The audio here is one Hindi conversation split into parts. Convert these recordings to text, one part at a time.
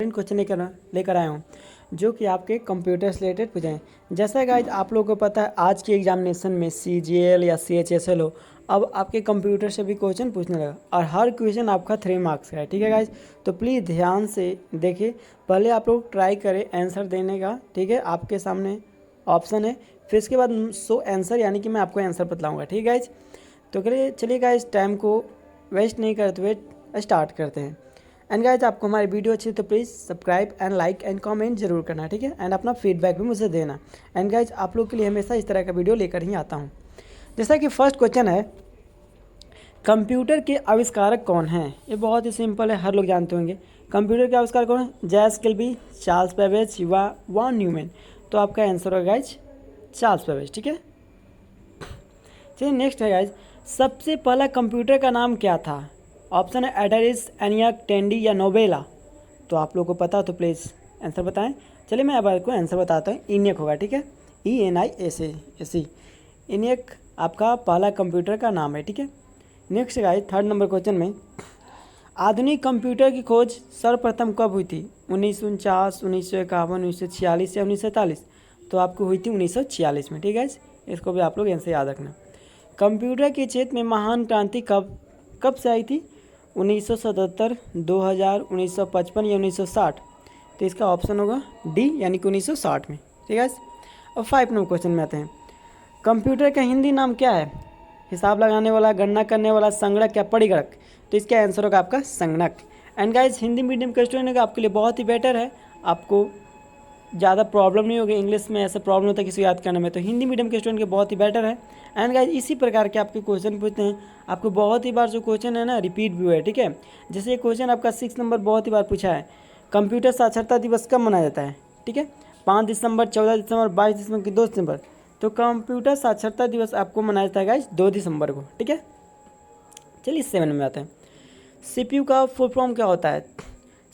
क्वेश्चन लेकर आया हूँ जो कि आपके कंप्यूटर से रिलेटेड पूछे हैं। जैसा गाइज आप लोगों को पता है आज की एग्जामिनेशन में CGL या CHSL हो, अब आपके कंप्यूटर से भी क्वेश्चन पूछने लगा और हर क्वेश्चन आपका 3 मार्क्स का है। ठीक है गाइज, तो प्लीज़ ध्यान से देखिए। पहले आप लोग ट्राई करें आंसर देने का। ठीक है, आपके सामने ऑप्शन है, फिर इसके बाद सो आंसर यानी कि मैं आपको आंसर बतलाऊँगा। ठीक है गाइज, तो चलिए गाइज टाइम को वेस्ट नहीं करते हुए स्टार्ट करते हैं। एंड गाइज आपको हमारी वीडियो अच्छी तो please subscribe and like and comment जरूर करना। ठीक है, एंड अपना फीडबैक भी मुझे देना। एंड गाइज आप लोग के लिए हमेशा इस तरह का वीडियो लेकर ही आता हूँ। जैसा कि फर्स्ट क्वेश्चन है, कंप्यूटर के आविष्कारक कौन हैं? ये बहुत ही सिंपल है, हर लोग जानते होंगे। कंप्यूटर के आविष्कारक कौन है? जैस किल्बी, चार्ल्स बेबेज या वॉन न्यूमैन। तो आपका आंसर होगा गाइज चार्ल्स बेबेज। ठीक है, चलिए नेक्स्ट है गाइज, सबसे पहला कंप्यूटर का नाम क्या था? ऑप्शन है एडारिस, एनियाक, टेंडी या नोबेला। तो आप लोगों को पता तो प्लीज़ आंसर बताएं। चलिए मैं अब आपको आंसर बताता हूँ। इनियक होगा। ठीक है, ENIAC। इनियक आपका पहला कंप्यूटर का नाम है। ठीक है, next guys third number question में, आधुनिक कंप्यूटर की खोज सर्वप्रथम कब हुई थी? 1949, 1951, 1946 या 1947? तो आपको हुई थी 1946 में। ठीक है, इसको भी आप लोग आंसर याद रखना। कंप्यूटर के क्षेत्र में महान क्रांति कब से आई थी? 1977, 2000, 1955 या 1960? तो इसका ऑप्शन होगा डी यानी कि 1960 में। ठीक है, अब 5 नंबर क्वेश्चन में आते हैं। कंप्यूटर का हिंदी नाम क्या है? हिसाब लगाने वाला, गणना करने वाला, संगणक या परिगणक? तो इसका आंसर होगा आपका संगणक। एंड गाइज हिंदी मीडियम का स्टूडेंट होगा आपके लिए बहुत ही बेटर है, आपको ज़्यादा प्रॉब्लम नहीं होगी। इंग्लिश में ऐसा प्रॉब्लम होता है किसी याद करने में, तो हिंदी मीडियम के स्टूडेंट के बहुत ही बेटर है। एंड गाइज इसी प्रकार के आपके क्वेश्चन पूछते हैं, आपको बहुत ही बार जो क्वेश्चन है ना रिपीट भी हुआ है। ठीक है, जैसे ये क्वेश्चन आपका 6 नंबर बहुत ही बार पूछा है, कंप्यूटर साक्षरता दिवस कब मनाया जाता है? ठीक है, 5 दिसंबर, 14 दिसंबर, 22 दिसंबर की 2 दिसंबर? तो कंप्यूटर साक्षरता दिवस आपको मनाया जाता है गाइज 2 दिसंबर को। ठीक है, चलिए 7 में आते हैं। CPU का फुल फॉर्म क्या होता है?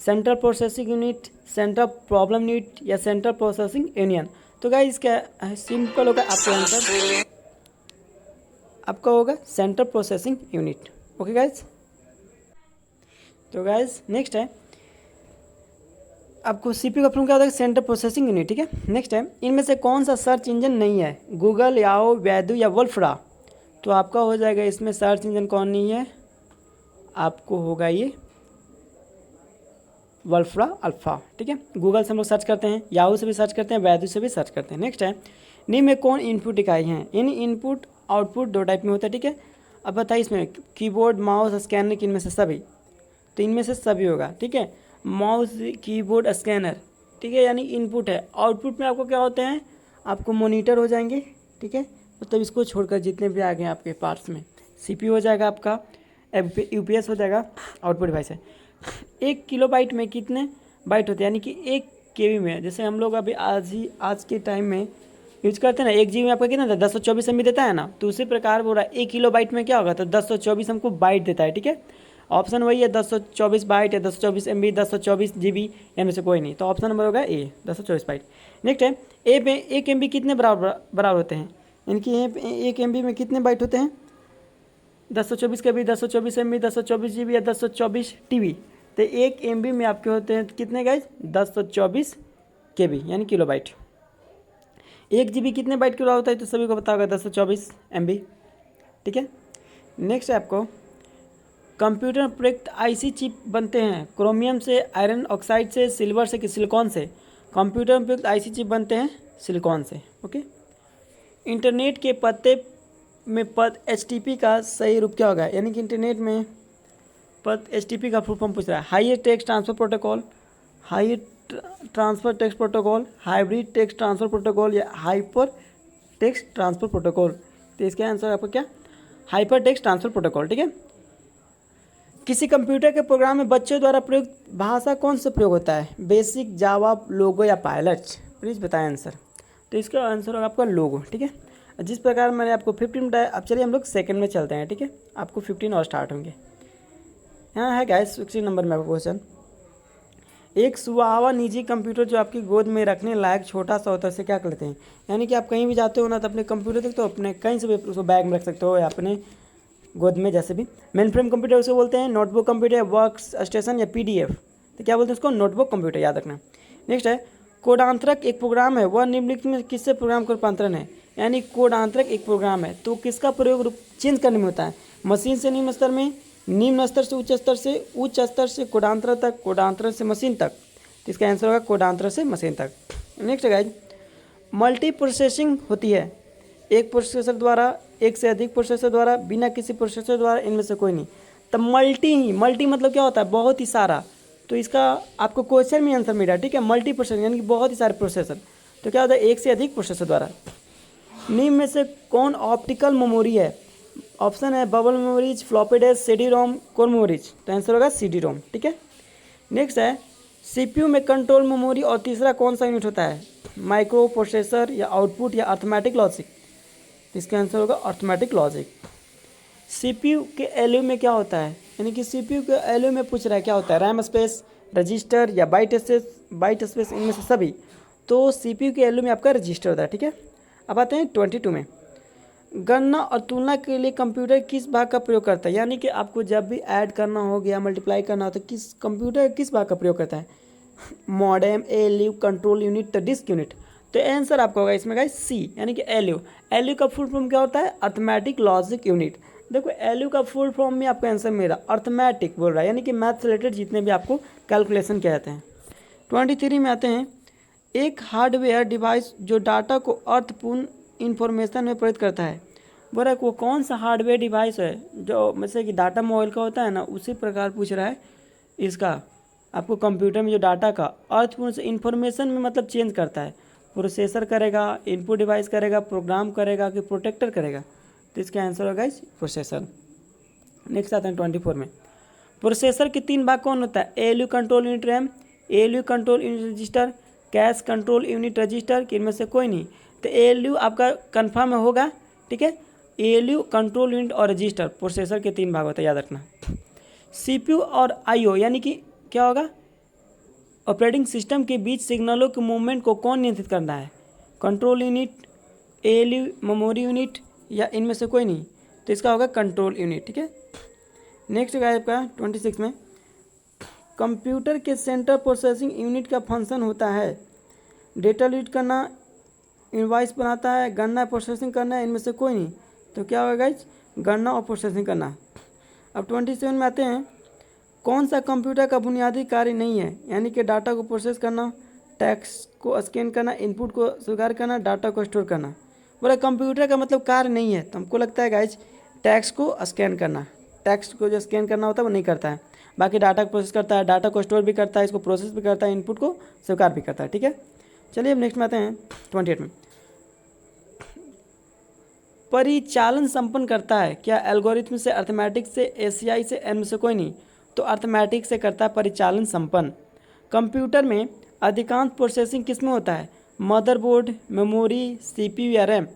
Central processing unit, central problem unit या सेंट्रल प्रोसेसिंग यूनियन? तो गाइज इसका सिंपल होगा, आपका आंसर आपका होगा central processing unit. Okay guys, तो गाइज नेक्स्ट है, आपको CPU का फुल क्या होता है? Central processing unit. ठीक है, नेक्स्ट है, इनमें से कौन सा सर्च इंजन नहीं है? गूगल, याहो, बैदू या वोल्फ्रा? तो आपका हो जाएगा इसमें सर्च इंजन कौन नहीं है? आपको होगा ये वोल्फ्रा अल्फा। ठीक है, गूगल से हम लोग सर्च करते हैं, याहू से भी सर्च करते हैं, बैदू से भी सर्च करते हैं। नेक्स्ट है, निम्न में कौन इनपुट इकाई हैं? इन इनपुट आउटपुट 2 टाइप में होता है। ठीक है, अब बताइए इसमें कीबोर्ड, माउस, स्कैनर किनमें से सभी? तो इनमें से सभी होगा। ठीक है, माउस, कीबोर्ड, स्कैनर। ठीक है, यानी इनपुट है। आउटपुट में आपको क्या होते हैं? आपको मोनीटर हो जाएंगे। ठीक है, मतलब इसको छोड़कर जितने भी आ गए आपके पार्ट्स में, CPU हो जाएगा आपका, UPS हो जाएगा, आउटपुट डिवाइस है। 1 किलोबाइट में कितने बाइट होते हैं? यानी कि 1 KB में, जैसे हम लोग अभी आज के टाइम में यूज करते हैं ना, 1 GB में आपका कितना था? 1024 MB देता है ना, तो उसी प्रकार बोल रहा है 1 किलोबाइट में क्या होगा? तो 1024 हमको बाइट देता है। ठीक है, ऑप्शन वही है, 1024 बाइट या 1024 MB, 1024 GB, इनमें से कोई नहीं। तो ऑप्शन नंबर होगा ए, 1024 बाइट। नेक्स्ट है, ए में 1 MB कितने बराबर होते हैं? इनकी 1 MB में कितने बाइट होते हैं? 1024 KB, 1024 MB, 1024 GB या 1024 TB? तो 1 MB में आपके होते हैं कितने गाइज? 1024 KB यानी किलोबाइट। 1 GB कितने बाइट किलो होता है? तो सभी को पता होगा 1024 MB। ठीक है, नेक्स्ट है, आपको कंप्यूटर में प्रयुक्त IC चिप बनते हैं क्रोमियम से, आयरन ऑक्साइड से, सिल्वर से कि सिलिकॉन से? कंप्यूटर में प्रयुक्त IC चिप बनते हैं सिलिकॉन से। ओके, इंटरनेट के पते में पद HTTP का सही रूप क्या होगा? यानी कि इंटरनेट में पद HTTP का फुल फॉर्म पूछ रहा है। Highest text transfer protocol, high transfer text protocol, hybrid text transfer protocol या हाइपर टेक्स्ट ट्रांसफर प्रोटोकॉल? तो इसका आंसर आपका क्या? Hyper text transfer protocol. ठीक है, किसी कंप्यूटर के प्रोग्राम में बच्चों द्वारा प्रयुक्त भाषा कौन सा प्रयोग होता है? बेसिक, जावा, लोगो या पायलट? प्लीज़ बताएं आंसर। तो इसका आंसर होगा आपका लोगो। ठीक है, जिस प्रकार मैंने आपको 15 बताया, अब चलिए हम लोग सेकंड में चलते हैं। ठीक है, आपको 15 और स्टार्ट होंगे। यहाँ है गाइस 16 नंबर में आपका क्वेश्चन, एक सुहावा निजी कंप्यूटर जो आपकी गोद में रखने लायक छोटा सा होता है, उसे क्या कहते हैं? यानी कि आप कहीं भी जाते हो ना, तो अपने कंप्यूटर तक तो अपने कहीं से भी उसको बैग में रख सकते हो या अपने गोद में, जैसे भी। मेन फ्रेम कंप्यूटर उसे बोलते हैं, नोटबुक कंप्यूटर, वर्क स्टेशन या PDF? तो क्या बोलते हैं उसको, नोटबुक कंप्यूटर, याद रखना। नेक्स्ट है कोडांतरक एक प्रोग्राम है, वह निम्नलिखित में किससे प्रोग्राम का रूपांतरण है। यानी कोडांतरक एक प्रोग्राम है तो किसका प्रयोग रूप चेंज करने में होता है, मशीन से निम्न स्तर में, निम्न स्तर से उच्च स्तर से कोडांतर तक, कोडांतर से मशीन तक। तो इसका आंसर होगा कोडांतर से मशीन तक। नेक्स्ट गाइज, मल्टी प्रोसेसिंग होती है एक प्रोसेसर द्वारा, एक से अधिक प्रोसेसर द्वारा, बिना किसी प्रोसेसर द्वारा, इनमें से कोई नहीं। तब मल्टी मतलब क्या होता है, बहुत ही सारा। तो इसका आपको क्वेश्चन में आंसर मिला, ठीक है, मल्टी प्रोसेसर यानी कि बहुत ही सारे प्रोसेसर। तो क्या होता है, एक से अधिक प्रोसेसर द्वारा। निम्न में से कौन ऑप्टिकल मेमोरी है। ऑप्शन है bubble memories, floppy disk, CD ROM, core memories. तो आंसर होगा सीडी रोम, ठीक है। नेक्स्ट है सीपीयू में कंट्रोल मेमोरी और तीसरा कौन सा यूनिट होता है, माइक्रो प्रोसेसर या आउटपुट या अर्थमेटिक लॉजिक। तो इसका आंसर होगा अर्थमेटिक लॉजिक। सीपीयू के एलयू में क्या होता है, यानी कि सीपीयू के एलयू में पूछ रहा है क्या होता है, रैम स्पेस, रजिस्टर या बाइट स्पेस, इनमें से सभी। तो सीपीयू के एलयू में आपका रजिस्टर होता है, ठीक है। अब आते हैं 22 में, गणना और तुलना के लिए कंप्यूटर किस भाग का प्रयोग करता है। यानी कि आपको जब भी ऐड करना हो या मल्टीप्लाई करना हो तो कंप्यूटर किस भाग का प्रयोग करता है, मॉडेम, एलयू, कंट्रोल यूनिट, तो डिस्क यूनिट। तो आंसर आपका होगा इसमें गाइस सी, यानी कि एलयू। एलयू का फुल फॉर्म क्या होता है, अर्थमेटिक लॉजिक यूनिट। देखो एलयू का फुल फॉर्म में आपका आंसर मेरा अर्थमेटिक बोल रहा है, यानी कि मैथ से रिलेटेड जितने भी आपको कैलकुलेशन किए जाते हैं। 23 में आते हैं, एक हार्डवेयर डिवाइस जो डाटा को अर्थपूर्ण इंफॉर्मेशन में परिवर्तित करता है। बोल रहा है वो कौन सा हार्डवेयर डिवाइस है जो जैसे कि डाटा मोबाइल का होता है ना, उसी प्रकार पूछ रहा है इसका आपको कंप्यूटर में जो डाटा का अर्थपूर्ण से इन्फॉर्मेशन में मतलब चेंज करता है। प्रोसेसर करेगा, इनपुट डिवाइस करेगा, प्रोग्राम करेगा कि प्रोटेक्टर करेगा। तो इसका आंसर होगा इस प्रोसेसर। नेक्स्ट आते हैं 24 में, प्रोसेसर के 3 भाग कौन होता है, ALU control unit RAM, ALU control unit register, cache control unit register, कि इनमें से कोई नहीं। तो एलयू आपका कन्फर्म होगा, ठीक है। एलयू कंट्रोल यूनिट और रजिस्टर प्रोसेसर के 3 भाग होते हैं, याद रखना। सीपीयू और आईओ यानी कि क्या होगा, ऑपरेटिंग सिस्टम के बीच सिग्नलों के मूवमेंट को कौन नियंत्रित करना है, control unit, ALU memory unit, या इनमें से कोई नहीं। तो इसका होगा कंट्रोल यूनिट, ठीक है। नेक्स्ट है आपका 26 में, कंप्यूटर के सेंट्रल प्रोसेसिंग यूनिट का फंक्शन होता है डेटा रीड करना, इनवॉइस बनाता है, गणना प्रोसेसिंग करना है, इनमें से कोई नहीं। तो क्या होगा गाइज, गणना और प्रोसेसिंग करना। अब 27 में आते हैं, कौन सा कंप्यूटर का बुनियादी कार्य नहीं है, यानी कि डाटा को प्रोसेस करना, टेक्स्ट को स्कैन करना, इनपुट को स्वीकार करना, डाटा को स्टोर करना। बोला कंप्यूटर का मतलब कार्य नहीं है, तो हमको लगता है गाइज टेक्स्ट को स्कैन करना, टेक्स्ट को जो स्कैन करना होता है वो नहीं करता है। बाकी डाटा को प्रोसेस करता है, डाटा को स्टोर भी करता है, इसको प्रोसेस भी करता है, इनपुट को स्वीकार भी करता है, ठीक है। चलिए अब नेक्स्ट में आते हैं 28 में, परिचालन संपन्न करता है क्या, एल्गोरिथम से, अर्थमेटिक से, एसीआई से, एम से कोई नहीं। तो अर्थमेटिक से करता है परिचालन संपन्न। कंप्यूटर में अधिकांश प्रोसेसिंग किस में होता है, मदरबोर्ड, मेमोरी, सीपीयू या रैम।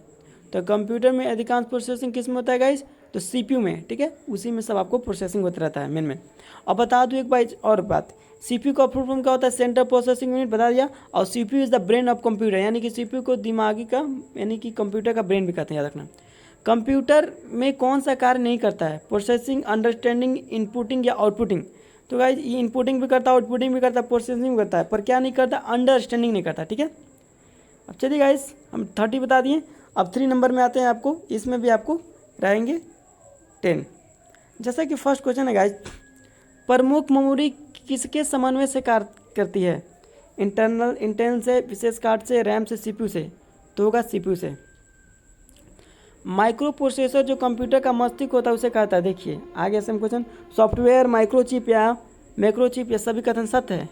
तो कंप्यूटर में अधिकांश प्रोसेसिंग किस में होता है गाइज, तो सीपीयू में, ठीक है, उसी में सब आपको प्रोसेसिंग होता रहता है मेन में। और बता दूँ एक बार और बात, सीपीयू का फुल फॉर्म क्या होता है, सेंट्रल प्रोसेसिंग यूनिट, बता दिया। और CPU is the brain of computer, यानी कि सीपीयू को दिमागी का यानी कि कंप्यूटर का ब्रेन भी कहते हैं, याद रखना। कंप्यूटर में कौन सा कार्य नहीं करता है, प्रोसेसिंग, अंडरस्टैंडिंग, इनपुटिंग या आउटपुटिंग। तो गाइज ये इनपुटिंग भी करता है, आउटपुटिंग भी करता है, प्रोसेसिंग भी करता है, पर क्या नहीं करता, अंडरस्टैंडिंग नहीं करता, ठीक है। अब चलिए गाइज हम 30 बता दिए। अब 3 नंबर में आते हैं आपको, इसमें भी आपको रहेंगे 10। जैसा कि फर्स्ट क्वेश्चन है गाइज, प्रमुख मेमोरी किसके समन्वय से कार्य करती है, इंटरनल से, विशेष कार्ड से, रैम से, सीपीयू से। तो होगा सीपीयू से। माइक्रो प्रोसेसर जो कंप्यूटर का मस्तिष्क होता है उसे कहता है, देखिए आगे से क्वेश्चन, सॉफ्टवेयर, माइक्रोचिप या मैक्रोचिप, ये सभी कथन सत्य है।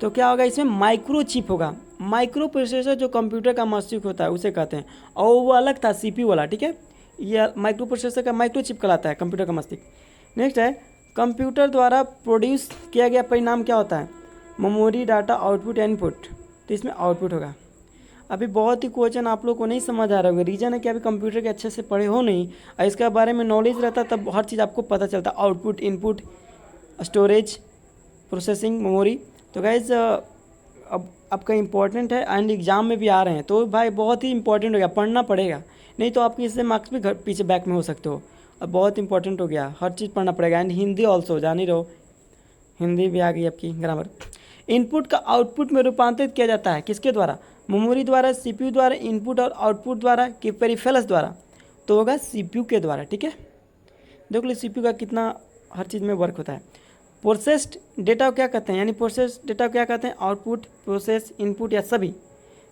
तो क्या होगा इसमें, माइक्रोचिप होगा। माइक्रो प्रोसेसर जो कंप्यूटर का मस्तिष्क होता है उसे कहते हैं, और वो अलग था सीपीयू वाला, ठीक है। यह माइक्रो प्रोसेसर का माइक्रोचिप कहलाता है कंप्यूटर का मस्तिष्क। नेक्स्ट है, कंप्यूटर द्वारा प्रोड्यूस किया गया परिणाम क्या होता है, मेमोरी, डाटा, आउटपुट या इनपुट। तो इसमें आउटपुट होगा। अभी बहुत ही क्वेश्चन आप लोग को नहीं समझ आ रहा होगा, रीज़न है कि अभी कंप्यूटर के अच्छे से पढ़े हो नहीं, और इसके बारे में नॉलेज रहता तब हर चीज़ आपको पता चलता, output, input, storage, processing, memory. तो गाइज अब आपका इम्पोर्टेंट है एंड एग्जाम में भी आ रहे हैं, तो भाई बहुत ही इंपॉर्टेंट हो गया, पढ़ना पड़ेगा, नहीं तो आपके इससे मार्क्स भी पीछे बैक में हो सकते हो। अब बहुत इंपॉर्टेंट हो गया, हर चीज़ पढ़ना पड़ेगा, एंड हिंदी ऑल्सो, जान ही रहो हिंदी भी आ गई आपकी ग्रामर। इनपुट का आउटपुट में रूपांतरित किया जाता है किसके द्वारा? मेमोरी द्वारा, सीपीयू द्वारा, इनपुट और आउटपुट द्वारा कि पेरिफेरल्स द्वारा? तो होगा सीपीयू के द्वारा। ठीक है, देख लो सीपीयू का कितना हर चीज़ में वर्क होता है। प्रोसेस्ड डेटा को क्या कहते हैं? यानी प्रोसेस्ड डेटा को क्या कहते हैं? आउटपुट, प्रोसेस, इनपुट या सभी।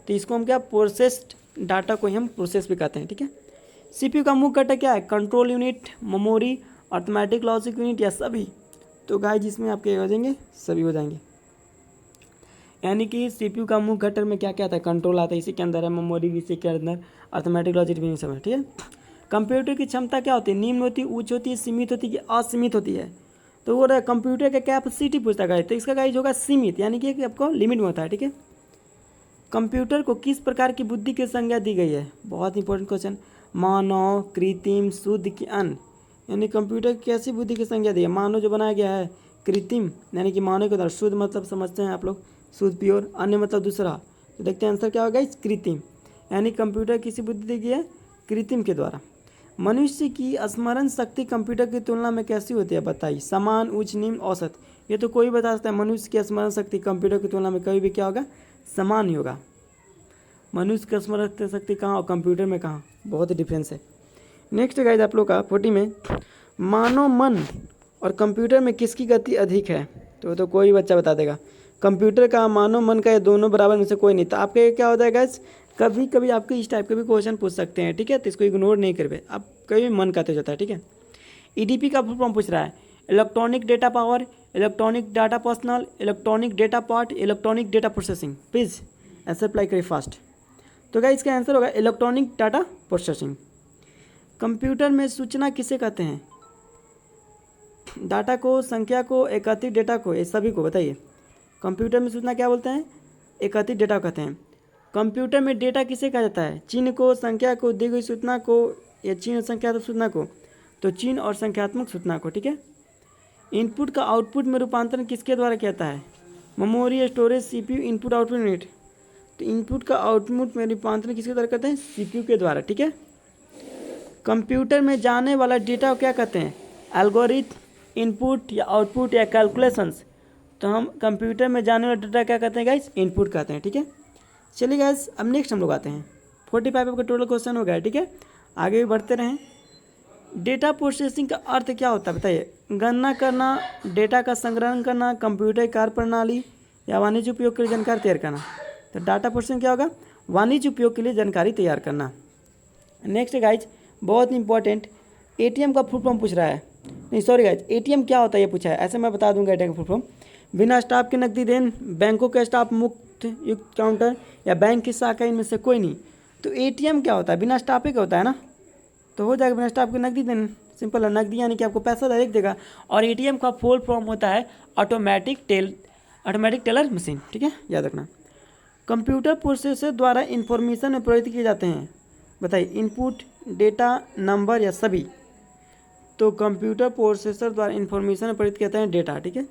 तो इसको हम क्या, प्रोसेस्ड डाटा को ही हम प्रोसेस भी कहते हैं। ठीक है, सीपीयू का मुख्य घटक क्या है? Control unit, memory, arithmetic logic unit या सभी? तो गाइस जिसमें आपके हो जाएंगे, सभी हो जाएंगे। यानी कि सीपीयू का मुख्य घटक में क्या क्या आता है? कंट्रोल आता है, इसी के अंदर है, मेमोरी भी इसी के अंदर, अर्थमेटिक लॉजिक भी सब है। ठीक है, कंप्यूटर की क्षमता क्या होती है? निम्न होती है, उच्च होती है, सीमित होती है कि असीमित होती है? तो वो कंप्यूटर का कैपेसिटी पूछता है गाइस, तो इसका गाइस होगा सीमित, यानी कि आपको लिमिट में होता है। ठीक है, कंप्यूटर को किस प्रकार की बुद्धि की संज्ञा दी गई है? बहुत इंपॉर्टेंट क्वेश्चन। मानव, कृत्रिम, शुद्ध की अन्य? यानी कंप्यूटर की कैसी बुद्धि की संज्ञा दी है? मानव जो बनाया गया है, कृत्रिम यानी कि मानव के द्वारा, शुद्ध मतलब समझते हैं आप लोग, शुद्ध प्योर, अन्य मतलब दूसरा। तो देखते हैं आंसर क्या होगा इस, कृत्रिम। यानी कंप्यूटर किसी बुद्धि दी गई है? कृत्रिम के द्वारा। मनुष्य की स्मरण शक्ति कंप्यूटर की तुलना में कैसी होती है? बताइए। समान, उच्च, निम्न, औसत? ये तो कोई बता सकता है। मनुष्य की स्मरण शक्ति कंप्यूटर की तुलना में कभी भी क्या होगा? समान ही होगा। मनुष्य की स्मरण शक्ति कहाँ और कंप्यूटर में कहाँ, बहुत ही डिफरेंस है। नेक्स्ट गाइस आप लोग का 40 में, मानव मन और कंप्यूटर में किसकी गति अधिक है? तो कोई बच्चा बता देगा। कंप्यूटर का, मानव मन का, या दोनों बराबर में से कोई नहीं। तो आपके क्या होता है गाइस, कभी कभी आपके इस टाइप के भी क्वेश्चन पूछ सकते हैं। ठीक है, तो इसको इग्नोर नहीं करवे, आप कभी मन का तो जाता है। ठीक है, ईडीपी का फुल फॉर्म पूछ रहा है, electronic data power, electronic data personal, electronic data part, electronic data processing? Please answer apply करिए फास्ट। तो क्या इसका आंसर होगा इलेक्ट्रॉनिक डाटा प्रोसेसिंग। कंप्यूटर में सूचना किसे कहते हैं? डाटा को, संख्या को, एकत्रित डेटा को, ये सभी को बताइए। कंप्यूटर में सूचना क्या बोलते हैं? एकत्रित डेटा कहते हैं। कंप्यूटर में डेटा किसे कहा जाता है? चिन्ह को, संख्या को, दी गई सूचना को, या चिन्ह और संख्यात्मक सूचना को? तो चिन्ह और संख्यात्मक सूचना को। ठीक है, इनपुट का आउटपुट में रूपांतरण किसके द्वारा किया जाता है? Memory, storage, CPU, input output unit? तो इनपुट का आउटपुट में रूपांतरण किसके द्वारा करते हैं? सीपीयू के द्वारा। ठीक है, कंप्यूटर में जाने वाला डेटा को क्या कहते हैं? एल्गोरिथम, इनपुट या आउटपुट या कैलकुलेशंस? तो हम कंप्यूटर में जाने वाला डेटा क्या कहते हैं गाइस? इनपुट कहते हैं। ठीक है, चलिए गाइस अब नेक्स्ट हम लोग आते हैं। 45 आपका टोटल क्वेश्चन हो गया है। ठीक है, आगे भी बढ़ते रहें। डेटा प्रोसेसिंग का अर्थ क्या होता है बताइए? गणना करना, डेटा का संग्रहण करना, कंप्यूटर कार्य प्रणाली, या वाणिज्य उपयोग के लिए जानकारी तैयार करना? तो डाटा प्रोसेसिंग क्या होगा? वाणिज्य उपयोग के लिए जानकारी तैयार करना। नेक्स्ट गाइज बहुत इंपॉर्टेंट, एटीएम का फुल फॉर्म पूछ रहा है। नहीं सॉरी गाइज, एटीएम क्या होता है ये पूछा है। ऐसे मैं बता दूंगा एटीएम का फुल फॉर्म। बिना स्टाफ के नकदी देन, बैंकों का स्टाफ मुक्त युक्त काउंटर, या बैंक की शाखा, इनमें से कोई नहीं। तो एटीएम क्या होता है? बिना स्टाफ का होता है ना, तो हो जाएगा बिना स्टाफ के नकदी देन। सिंपल है, नकदी यानी कि आपको पैसा डायरेक्ट देगा। और एटीएम का फुल फॉर्म होता है ऑटोमेटिक टेलर मशीन। ठीक है, याद रखना। कंप्यूटर प्रोसेसर द्वारा इंफॉर्मेशन में प्रयुक्त किए जाते हैं, बताइए। इनपुट, डेटा, नंबर या सभी? तो कंप्यूटर प्रोसेसर द्वारा इंफॉर्मेशन में प्रयुक्त किया हैं डेटा। ठीक है,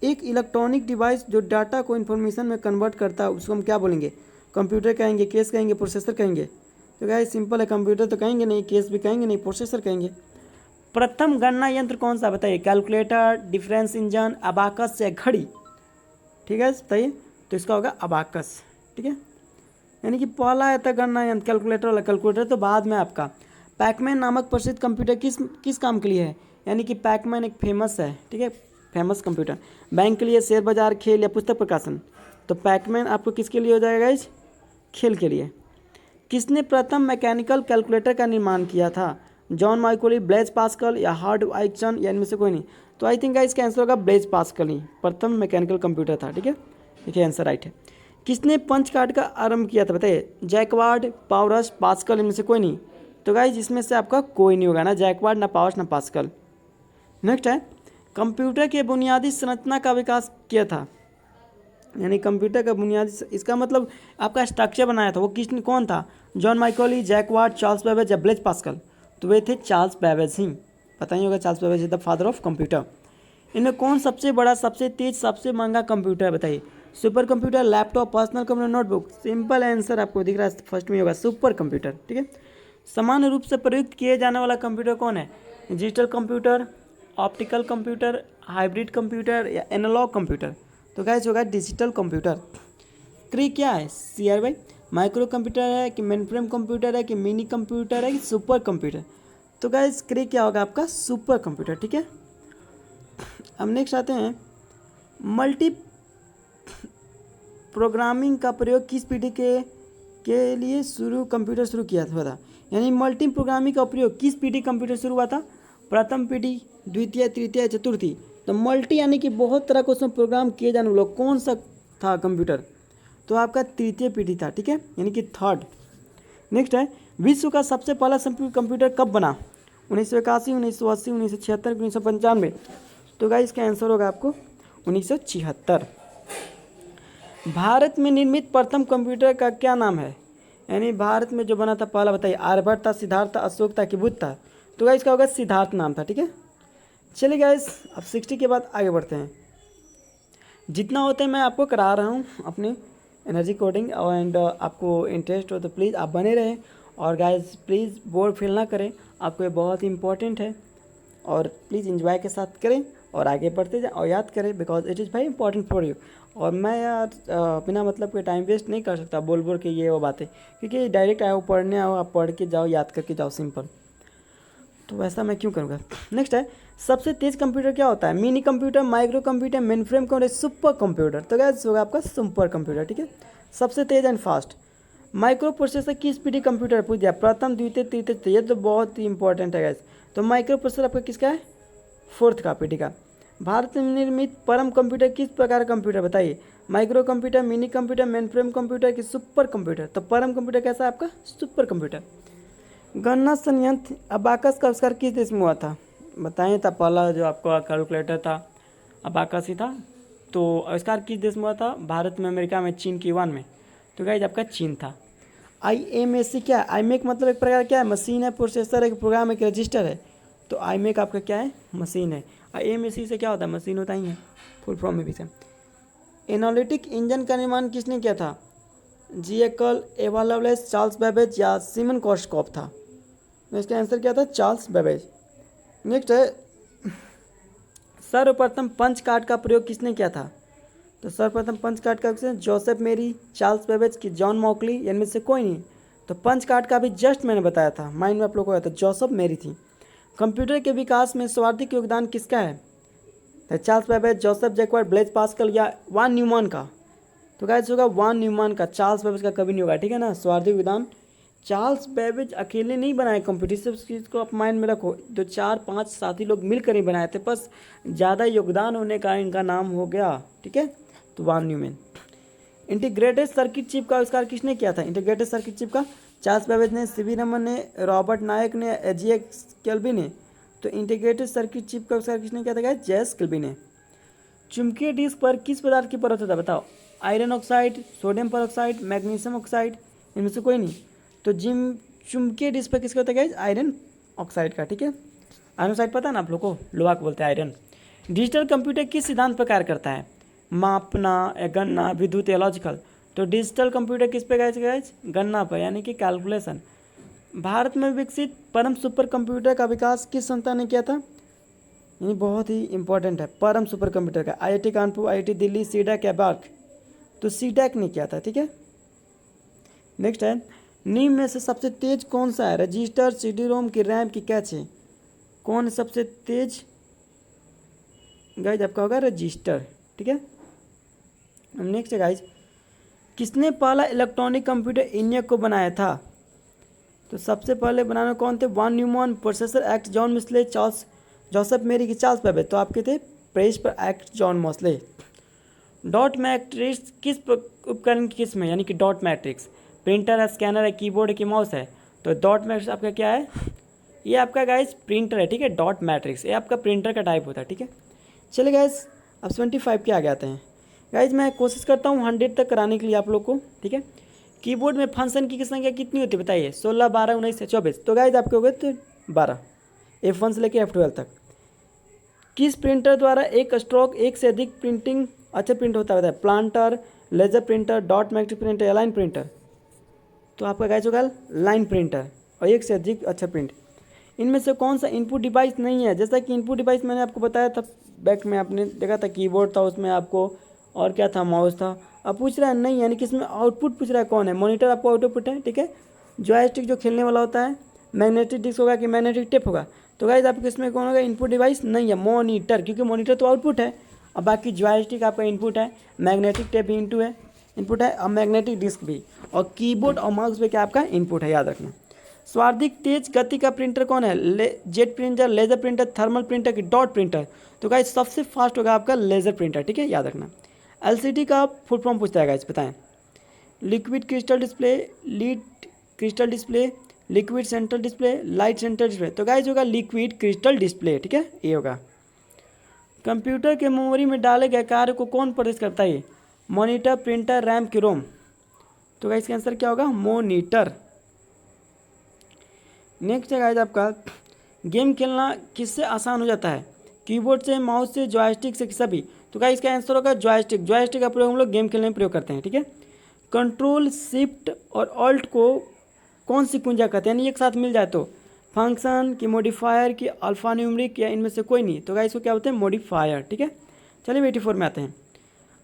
एक इलेक्ट्रॉनिक डिवाइस जो डाटा को इंफॉर्मेशन में कन्वर्ट करता है उसको हम क्या बोलेंगे? कंप्यूटर कहेंगे, केस कहेंगे, प्रोसेसर कहेंगे? तो गाइस सिंपल है, कंप्यूटर तो कहेंगे नहीं, केस भी कहेंगे नहीं, प्रोसेसर कहेंगे। प्रथम गणना यंत्र कौन सा बताइए? कैलकुलेटर, डिफरेंस इंजन, अबाकस या घड़ी? ठीक है बताइए, तो इसका होगा अबाकस। ठीक है, यानी कि पहला है था गणना यंत्र कैलकुलेटर वाला। कैलकुलेटर तो बाद में आपका। पैकमैन नामक प्रसिद्ध कंप्यूटर किस काम के लिए है? यानी कि पैकमैन एक फेमस है। ठीक है, फेमस कंप्यूटर। बैंक के लिए, शेयर बाजार, खेल या पुस्तक प्रकाशन? तो पैकमैन आपको किसके लिए हो जाएगा इस? खेल के लिए। किसने प्रथम मैकेनिकल कैलकुलेटर का निर्माण किया था? जॉन माइकोली, ब्लेज पास्कल या हार्ड वाइटसन, या इनमें से कोई नहीं? तो आई थिंक इसका आंसर होगा ब्लेज पास्कल ही प्रथम मैकेनिकल कंप्यूटर था। ठीक है, देखिए आंसर राइट है। किसने पंच कार्ड का आरंभ किया था बताइए? जैकवार्ड, पावरस, पास्कल, इनमें से कोई नहीं? तो गाइज इसमें से आपका कोई नहीं होगा, ना जैकवार्ड, ना पावरस, ना पास्कल। नेक्स्ट है, कंप्यूटर के बुनियादी संरचना का विकास किया था? यानी कंप्यूटर का बुनियादी, इसका मतलब आपका स्ट्रक्चर बनाया था वो कौन था? जॉन माइकोली, जैकवार्ड, चार्ल्स बेबेज या ब्लेज पास्कल? तो वे थे चार्ल्स बेबेज ही। पता ही होगा, Charles Babbage is the father of computer. इनमें कौन सबसे बड़ा, सबसे तेज, सबसे महंगा कंप्यूटर है बताइए? Super computer, laptop, personal computer, notebook? Simple answer आपको दिख रहा है, फर्स्ट में होगा सुपर कंप्यूटर। ठीक है, सामान्य रूप से प्रयुक्त किए जाने वाला कंप्यूटर कौन है? Digital computer, optical computer, hybrid computer या एनालॉग कंप्यूटर? तो गाइस होगा डिजिटल कंप्यूटर। क्री क्या है? सी आर भाई माइक्रो कंप्यूटर है कि मेन फ्रेम कंप्यूटर है कि मिनी कंप्यूटर है कि सुपर कंप्यूटर? तो गाइस क्री क्या होगा आपका? Super computer. ठीक है, अब नेक्स्ट आते हैं, मल्टी प्रोग्रामिंग का प्रयोग किस पीढ़ी के लिए कंप्यूटर शुरू किया था? यानी मल्टी प्रोग्रामिंग का प्रयोग किस पीढ़ी कंप्यूटर शुरू हुआ था? प्रथम पीढ़ी, द्वितीय, तृतीय, चतुर्थी? तो मल्टी यानी कि बहुत तरह को उसमें प्रोग्राम किए जाने वाला कौन सा था कंप्यूटर? तो आपका तृतीय पीढ़ी था। ठीक है, यानी कि थर्ड। नेक्स्ट है, विश्व का सबसे पहला कंप्यूटर कब बना? 1981, 1980, 1976, 1995? तो गाइस इसका आंसर होगा आपको 1976। भारत में निर्मित प्रथम कंप्यूटर का क्या नाम है? यानी भारत में जो बना था पहला, बताइए। आर्यभट्ट था, सिद्धार्थ था, अशोक था कि बुद्ध था? तो गाइस इसका होगा सिद्धार्थ नाम था। ठीक है, चलिए गाइस अब 60 के बाद आगे बढ़ते हैं। जितना होता है मैं आपको करा रहा हूँ अपनी एनर्जी कोडिंग, एंड आपको इंटरेस्ट हो तो प्लीज़ आप बने रहें। और गाइस प्लीज़ बोर फील ना करें, आपको ये बहुत ही इंपॉर्टेंट है, और प्लीज़ इंजॉय के साथ करें और आगे बढ़ते जाएं और याद करें, because it is very important for you. और मैं यार बिना मतलब के टाइम वेस्ट नहीं कर सकता बोल बोल के ये वो बातें, क्योंकि डायरेक्ट आओ पढ़ने आओ, आप पढ़ के जाओ, याद करके जाओ, सिंपल। तो वैसा मैं क्यों करूँगा। नेक्स्ट है, सबसे तेज़ कंप्यूटर क्या होता है? Mini computer, micro computer, main frame computer, super computer? तो गाइस होगा आपका सुपर कंप्यूटर। ठीक है, सबसे तेज एंड फास्ट। माइक्रो प्रोसेसर किस पीढ़ी कंप्यूटर पूछ दिया? प्रथम, द्वितीय, तृतीय? ये तो बहुत ही इंपॉर्टेंट है गाइस। तो माइक्रो प्रोसेसर आपका किसका है? फोर्थ का पीढ़ी का। भारत में निर्मित परम कंप्यूटर किस प्रकार का कंप्यूटर? बताइए। Micro computer, mini computer, main frame computer कि सुपर कंप्यूटर? तो परम कंप्यूटर कैसा है आपका? Super computer. गणना संयंत्र अबाकस का आविष्कार किस देश में हुआ था? बताएं। था पहला जो आपका कैलकुलेटर था अबाकस ही था। तो आविष्कार किस देश में हुआ था? भारत में, अमेरिका में, चीन की युआन में? तो गाइस आपका चीन था। IMAC क्या है? IMAC मतलब एक प्रकार क्या है? मशीन है, प्रोसेसर है, प्रोग्राम है, रजिस्टर है? तो IMAC आपका क्या है? मशीन है। IMAC से क्या होता है? मशीन होता ही है, फुल फॉर्म में भी से। एनालिटिक इंजन का निर्माण किसने किया था? जीएकल, एवा लवलेस, चार्ल्स बेबेज या सिमन कॉस्टकॉफ था? इसका आंसर क्या था? Charles Babbage. नेक्स्ट है, सर्वप्रथम पंच कार्ड का प्रयोग किसने किया था? तो सर्वप्रथम पंच कार्ड का जोसेफ मेरी, चार्ल्स बेबेज की जॉन मॉकली? इनमें से कोई नहीं। तो पंच कार्ड का भी जस्ट मैंने बताया था, माइंड में आप लोगों को आया था, जोसेफ मेरी थी। कंप्यूटर के विकास में सर्वाधिक योगदान किसका है? तो Charles Babbage, Joseph Jacquard, Blaise Pascal या वान न्यूमैन का? तो गाइस होगा वान न्यूमैन का। चार्ल्स बेबेज का कभी नहीं होगा। ठीक है ना, सर्वाधिक योगदान चार्ल्स बेबेज अकेले नहीं बनाए कंप्यूटर, इस चीज़ को आप माइंड में रखो। जो 4-5 साथी लोग मिलकर ही बनाए थे, बस ज़्यादा योगदान होने का इनका नाम हो गया। ठीक है, तो वान न्यूमैन। इंटीग्रेटेड सर्किट चिप का आविष्कार किसने किया था? इंटीग्रेटेड सर्किट चिप का चार्ल्स बेबेज ने, सीवी रमन ने, रॉबर्ट नायक ने, एजीएस केल्बी ने? तो इंटीग्रेटेड सर्किट चिप का आविष्कार किसने किया था? जेएस केल्बी ने। चुंबकीय डिस्क पर किस पदार्थ की परत होता है? बताओ। Iron oxide, sodium peroxide, magnesium oxide? इनमें से कोई नहीं। तो चुंबकीय डिस्क पर किसका होता है? आयरन ऑक्साइड का। ठीक है, आयरन ऑक्साइड पता है ना आप लोग को, लोहा को बोलते हैं आयरन। डिजिटल कंप्यूटर किस सिद्धांत पर कार्य करता है? मापना या गणना, विद्युत या लॉजिकल? तो डिजिटल कंप्यूटर किस पे गाइस? गणना पर, यानी कि कैलकुलेशन। भारत में विकसित परम सुपर कंप्यूटर का विकास किस संस्था ने किया था? ये बहुत ही इंपॉर्टेंट है, परम सुपर कंप्यूटर का। IIT Kanpur, IIT Delhi, CDAC या बार्क? तो सीडैक ने किया था। ठीक है, नेक्स्ट है, निम्न में से सबसे तेज कौन सा है? रजिस्टर, CD रोम की रैम की कैचे? कौन सबसे तेज? गाइज आपका होगा रजिस्टर। ठीक है, नेक्स्ट है गाइज, किसने पहला इलेक्ट्रॉनिक कंप्यूटर ENIAC को बनाया था? तो सबसे पहले बनाने कौन थे? वान न्यूमैन, प्रोसेसर एक्ट जॉन मिसले, चार्ल्स जोसेफ मेरी की चार्ल्स बेबेज? तो आपके थे प्रेस पर act John Mauchly. Dot matrix किस उपकरण की किस्म है? यानी कि डॉट मैट्रिक्स प्रिंटर है, स्कैनर है, कीबोर्ड है कि माउस है? तो डॉट मैट्रिक्स आपका क्या है? ये आपका गाइस प्रिंटर है। ठीक है, डॉट मैट्रिक्स ये आपका प्रिंटर का टाइप होता है। ठीक है, चलिए गाइस अब 25 के आ जाते हैं। गाइस मैं कोशिश करता हूँ 100 तक कराने के लिए आप लोग को। ठीक है, कीबोर्ड में फंक्शन की संख्या कितनी होती है? बताइए। 16, 12, 19 से 24? तो गाइस आपके हो गए तो 12, F1 से लेकर F12 तक। किस प्रिंटर द्वारा एक स्ट्रोक एक से अधिक प्रिंटिंग अच्छा प्रिंट होता है? Plotter, laser printer, dot matrix printer या लाइन प्रिंटर? तो आपका गाइस होगा लाइन प्रिंटर, और एक से अधिक अच्छा प्रिंट। इनमें से कौन सा इनपुट डिवाइस नहीं है। जैसा कि इनपुट डिवाइस मैंने आपको बताया था बैक में, आपने देखा था कीबोर्ड था, उसमें आपको और क्या था, माउस था। अब पूछ रहा है नहीं, यानी कि इसमें आउटपुट पूछ रहा है कौन है। मॉनिटर आपको आउटपुट है, ठीक है। जॉयस्टिक जो खेलने वाला होता है, मैग्नेटिक डिस्क होगा कि मैग्नेटिक टेप होगा। तो गाइस आपके इसमें कौन होगा, इनपुट डिवाइस नहीं है मॉनिटर, क्योंकि मॉनिटर तो आउटपुट है। अब बाकी जॉयस्टिक आपका इनपुट है, मैग्नेटिक टेप इनपुट है, और मैग्नेटिक डिस्क भी, और कीबोर्ड और माउस पे क्या आपका इनपुट है, याद रखना। सर्वाधिक तेज गति का प्रिंटर कौन है, jet printer, laser printer, thermal printer की डॉट प्रिंटर। तो गाइस सबसे फास्ट होगा आपका लेजर प्रिंटर, ठीक है, याद रखना। एलसीडी का फुल फॉर्म पूछता है गाइस, बताएं। Liquid crystal display, lead crystal display, liquid central display, light central display. तो गाइस होगा लिक्विड क्रिस्टल डिस्प्ले, ठीक है, ये होगा। कंप्यूटर के मेमोरी में डाले गए कार्य को कौन प्रदर्शित करता है, मॉनिटर, प्रिंटर, रैम की रोम। तो गाइस इसका आंसर क्या होगा, मॉनिटर। नेक्स्ट है गाइस आपका, गेम खेलना किससे आसान हो जाता है, कीबोर्ड से, माउस से, जॉयस्टिक से, सभी। तो गाइस इसका आंसर होगा जॉयस्टिक। जॉयस्टिक का प्रयोग हम लोग गेम खेलने में प्रयोग करते हैं, ठीक है। कंट्रोल शिफ्ट और ऑल्ट को कौन सी कुंजा कहते हैं, यानी एक साथ मिल जाए तो, फंक्शन की, मॉडिफायर की, अल्फा न्यूमरिक, या इनमें से कोई नहीं। तो गाइस इसको क्या बोलते हैं, मॉडिफायर, ठीक है। चलिए 84 में आते हैं।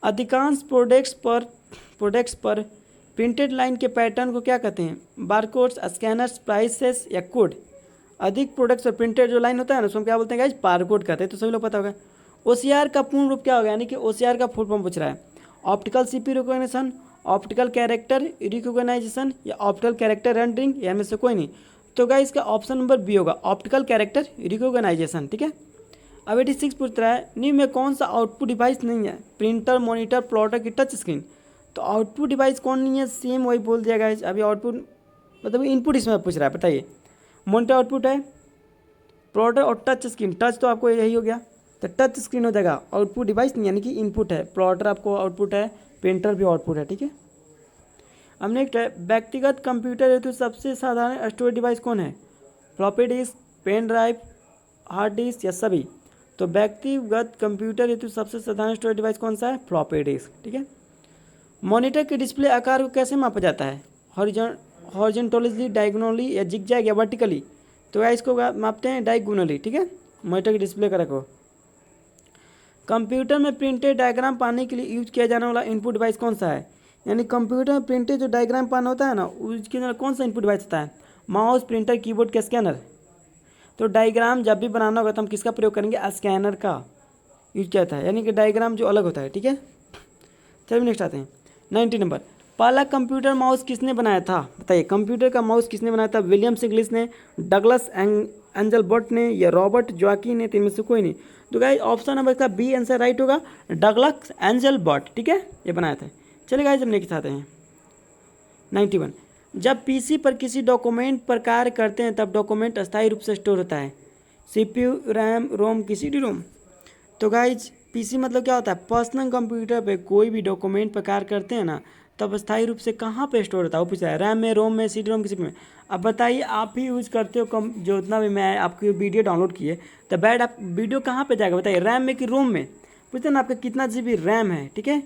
अधिकांश प्रोडक्ट्स पर प्रिंटेड लाइन के पैटर्न को क्या कहते हैं, बारकोड्स, स्कैनर्स, प्राइसेस या कोड। अधिक प्रोडक्ट्स पर प्रिंटेड जो लाइन होता है ना, उसको हम क्या बोलते हैं गाइस, बारकोड कहते हैं। तो सभी लोग पता होगा। ओसीआर का पूर्ण रूप क्या होगा, यानी कि ओसीआर का फुल फॉर्म पूछ रहा है, optical CP recognition, optical character recognization, या ऑप्टिकल कैरेक्टर रेंडरिंग, या इनमें से कोई नहीं। तो गाइस इसका ऑप्शन नंबर बी होगा, ऑप्टिकल कैरेक्टर रिकॉग्नाइजेशन, ठीक है। अब 86 पूछ रहा है, निम्न में कौन सा आउटपुट डिवाइस नहीं है, प्रिंटर, मॉनिटर, प्लॉटर की टच स्क्रीन। तो आउटपुट डिवाइस कौन नहीं है, सेम वही बोल दिया गाइस। अभी आउटपुट मतलब इनपुट इसमें पूछ रहा है, बताइए। मॉनिटर आउटपुट है, प्लॉटर और टच स्क्रीन। टच तो आपको यही हो गया, तो टच स्क्रीन हो जाएगा, आउटपुट डिवाइस नहीं, यानी कि इनपुट है। प्लॉटर आपको आउटपुट है, प्रिंटर भी आउटपुट है, ठीक है। अब नेक्स्ट है, व्यक्तिगत कंप्यूटर हेतु सबसे साधारण स्टोरेज डिवाइस कौन है, floppy disk, pen drive, hard disk, या सभी। तो व्यक्तिगत कंप्यूटर हेतु सबसे साधारण स्टोरेज डिवाइस कौन सा है, फ्लॉपी डिस्क, ठीक है। मॉनिटर के डिस्प्ले आकार को कैसे मापा जाता है, हॉरिजॉन्टली, डायगोनली, या जिगजैग, या वर्टिकली। तो क्या इसको मापते हैं, डायगोनली, ठीक है। मॉनिटर के डिस्प्ले का रखो। कंप्यूटर में प्रिंटेड डायग्राम पाने के लिए यूज किया जाने वाला इनपुट डिवाइस कौन सा है, यानी कंप्यूटर में प्रिंटेड जो डायग्राम पाना होता है ना, उसके अंदर कौन सा इनपुट डिवाइस होता है, माउस, प्रिंटर, कीबोर्ड के स्कैनर। तो डायग्राम जब भी बनाना होगा तो हम किसका प्रयोग करेंगे, स्कैनर का यूज किया जाता है, यानी कि डायग्राम जो अलग होता है, ठीक है। चलिए नेक्स्ट आते हैं 90 नंबर। पहला कंप्यूटर माउस किसने बनाया था, बताइए। कंप्यूटर का माउस किसने बनाया था, विलियम इंग्लिश ने, डगलस एंजलबर्ट ने, या रॉबर्ट जॉकी ने, तीन में से कोई नहीं। तो गाइस ऑप्शन नंबर का बी आंसर राइट होगा, डगलस एंजलबर्ट, ठीक है, ये बनाया था। चलिए गाइस हम नेक्स्ट आते हैं 91। जब पीसी पर किसी डॉक्यूमेंट पर कार्य करते हैं तब डॉक्यूमेंट अस्थायी रूप से स्टोर होता है, सीपीयू, रैम, रोम की सीडी रोम। तो गाइज पीसी मतलब क्या होता है, पर्सनल कंप्यूटर पे कोई भी डॉक्यूमेंट पर कार्य करते हैं ना, तब अस्थायी रूप से कहाँ पे स्टोर होता है, वो पूछा है, रैम में, रोम में, सीडी रोम, किसी में। अब बताइए आप ही यूज़ करते हो कम, जो उतना भी मैं आपकी वीडियो डाउनलोड किए, तो बैड आप वीडियो कहाँ पे जाएगा, बताइए, रैम में कि रोम में। पूछते ना आपका कितना जीबी रैम है, ठीक है,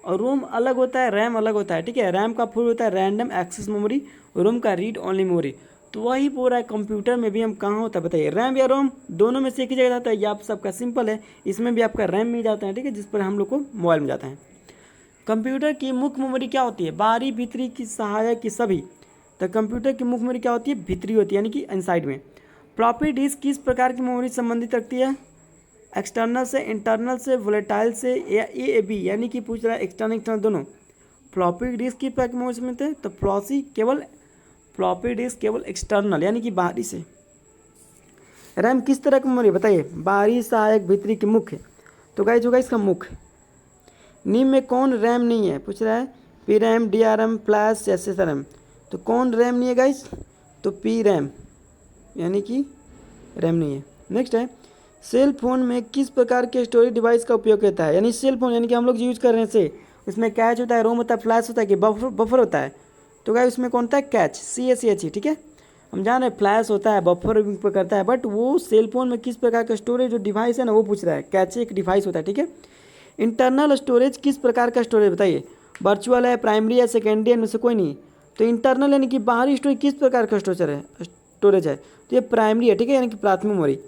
और रोम अलग होता है, रैम अलग होता है, ठीक है। रैम का फुल होता है रैंडम एक्सेस मेमोरी, रोम का रीड ओनली मेमोरी। तो वही पूरा है कंप्यूटर में भी हम कहाँ होता है, बताइए, रैम या रोम, दोनों में से एक ही जगह जाता है। ये आप सबका सिंपल है, इसमें भी आपका रैम में जाता है, ठीक है, जिस पर हम लोग को मोबाइल में जाता है। कंप्यूटर की मुख्य मेमोरी क्या होती है, बाहरी, भीतरी की, सहायक की, सभी। तो कंप्यूटर की मुख्य मेमोरी क्या होती है, भीतरी होती है, यानी कि इनसाइड में। फ्लॉपी डिस्क किस प्रकार की मेमोरी संबंधित रखती है, एक्सटर्नल से, इंटरनल से, वोलेटाइल से, या ए बी, यानी कि पूछ रहा है एक्सटर्नल इंटरनल दोनों। फ्लॉपी डिस्क की प्रकार की मेमोरी संबंधित है, तो फ्लॉपी डिस्क केवल एक्सटर्नल, यानी कि बाहरी से। रैम किस तरह की मेमोरी, बताइए, बाहरी, सहायक, भीतरी की, मुख्य। तो गाइस होगा इसका मुख्य। निम्न में कौन रैम नहीं है, पूछ रहा है, P RAM, D R M, flash, S S RAM. तो कौन रैम नहीं है गाइस, तो पी रैम, यानी कि रैम नहीं है। नेक्स्ट है, सेल फोन में किस प्रकार के स्टोरेज डिवाइस का उपयोग होता है, यानी सेल फोन यानी कि हम लोग यूज कर रहे हैं से, उसमें कैच होता है, रोम होता है, फ्लैश होता है कि बफर होता है। तो गाइस उसमें कौन होता है, कैच, CACH, ठीक है। हम जान रहे फ्लैश होता है, बफर पर करता है, बट वो सेल फोन में किस प्रकार का स्टोरेज जो डिवाइस है ना, वो पूछ रहा है। कैच एक डिवाइस होता है, ठीक है। इंटरनल स्टोरेज किस प्रकार का स्टोरेज, बताइए, वर्चुअल है, प्राइमरी है, सेकेंडरी है, इनमें से कोई नहीं। तो इंटरनल यानी कि बाहरी स्टोरेज किस प्रकार का स्टोरेज है, स्टोरेज है, तो ये प्राइमरी है, ठीक है, यानी कि प्राथमिक मेमोरी।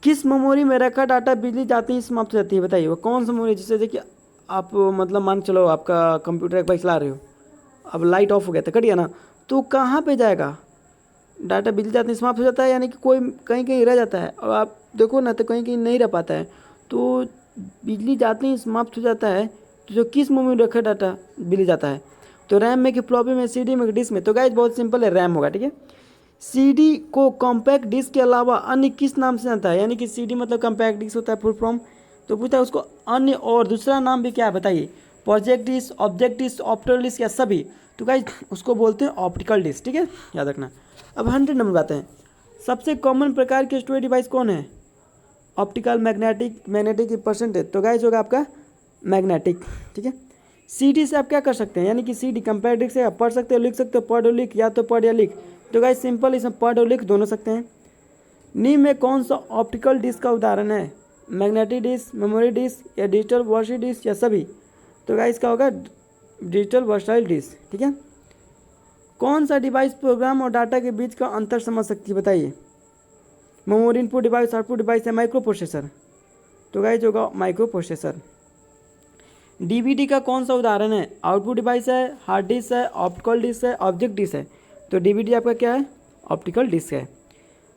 किस मेमोरी में रखा डाटा बिजली जाते ही समाप्त हो जाती है, बताइए वो कौन सा मेमोरी, जिससे देखिए आप मतलब मान चलो आपका कंप्यूटर एक बार चला रहे हो, अब लाइट ऑफ हो गया था, कट गया ना, तो कहाँ पे जाएगा, डाटा बिजली जाते ही समाप्त हो जाता है, यानी कि कोई कहीं कहीं रह जाता है, और आप देखो ना तो कहीं कहीं नहीं रह पाता है, तो बिजली जाते ही समाप्त हो जाता है, तो जो किस मेमोरी में रखा डाटा बिजली जाता है, तो रैम में कि फ्लॉपी में, सीडी में कि डिस्क में, तो गाइस बहुत सिंपल है, रैम होगा, ठीक है। सीडी को कॉम्पैक्ट डिस्क के अलावा अन्य किस नाम से जानता है, यानी कि सीडी मतलब कॉम्पैक्ट डिस्क होता है फुल फॉर्म, तो पूछता है उसको अन्य और दूसरा नाम भी क्या है, बताइए, project disk, object disk, optical disk या सभी, तो गाइस उसको बोलते हैं ऑप्टिकल डिस्क, ठीक है, याद रखना। अब 100 नंबर बातें हैं, सबसे कॉमन प्रकार के स्टोरेज डिवाइस कौन है, ऑप्टिकल, मैग्नेटिक की परसेंटेज, तो गाइस होगा आपका मैग्नेटिक, ठीक है। सीडी से आप क्या कर सकते हैं, यानी कि सीडी कंपेयर डिस्क से आप पढ़ सकते हो, लिख सकते हो, पढ़ और लिख, या तो पढ़ या लिख, तो गाइस सिंपल, इसमें पढ़ और लिख दोनों सकते हैं। निम्न में कौन सा ऑप्टिकल डिस्क का उदाहरण है, मैग्नेटिक डिस्क, मेमोरी डिस्क या डिजिटल वर्चुअल डिस्क या सभी, तो गाइस क्या होगा, डिजिटल वर्चुअल डिस्क, ठीक है। कौन सा डिवाइस प्रोग्राम और डाटा के बीच का अंतर समझ सकती है, बताइए, memory input device, output device या माइक्रो प्रोसेसर, तो गाइस होगा माइक्रो प्रोसेसर। डीवीडी का कौन सा उदाहरण है, आउटपुट डिवाइस है, हार्ड डिस्क है, ऑप्टिकल डिस्क है, ऑब्जेक्ट डिस्क है, तो डीवीडी आपका क्या है, ऑप्टिकल डिस्क है।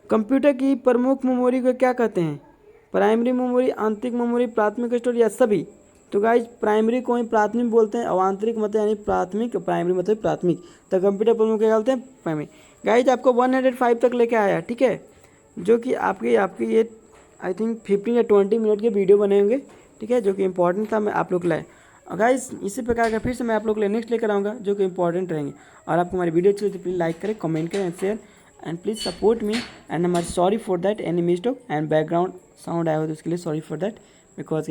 कंप्यूटर की प्रमुख मेमोरी को क्या कहते हैं, प्राइमरी मेमोरी, आंतरिक मेमोरी, प्राथमिक स्टोरेज या सभी, तो गाइज प्राइमरी को ही प्राथमिक बोलते हैं, और आंतरिक मतलब यानी प्राथमिक, प्राइमरी मतलब प्राथमिक, तो कंप्यूटर प्रमुख क्या बोलते हैं, प्राइमरी। गाइज आपको 105 तक लेके आया, ठीक है, जो कि आपकी ये आई थिंक 15 या 20 मिनट के वीडियो बने होंगे, ठीक है, जो कि इंपॉर्टेंट था, मैं आप लोग लाए। और गाइस इसी प्रकार का फिर से मैं आप लोग के लिए नेक्स्ट लेकर आऊँगा, जो कि इंपॉर्टेंट रहेंगे। और आपको हमारी वीडियो अच्छी लगी तो प्लीज़ लाइक करें, कमेंट करें and share, and please support me, and हमारी sorry for that any mistake and background sound आया हो तो उसके लिए सॉरी फॉर दैट, बिकॉज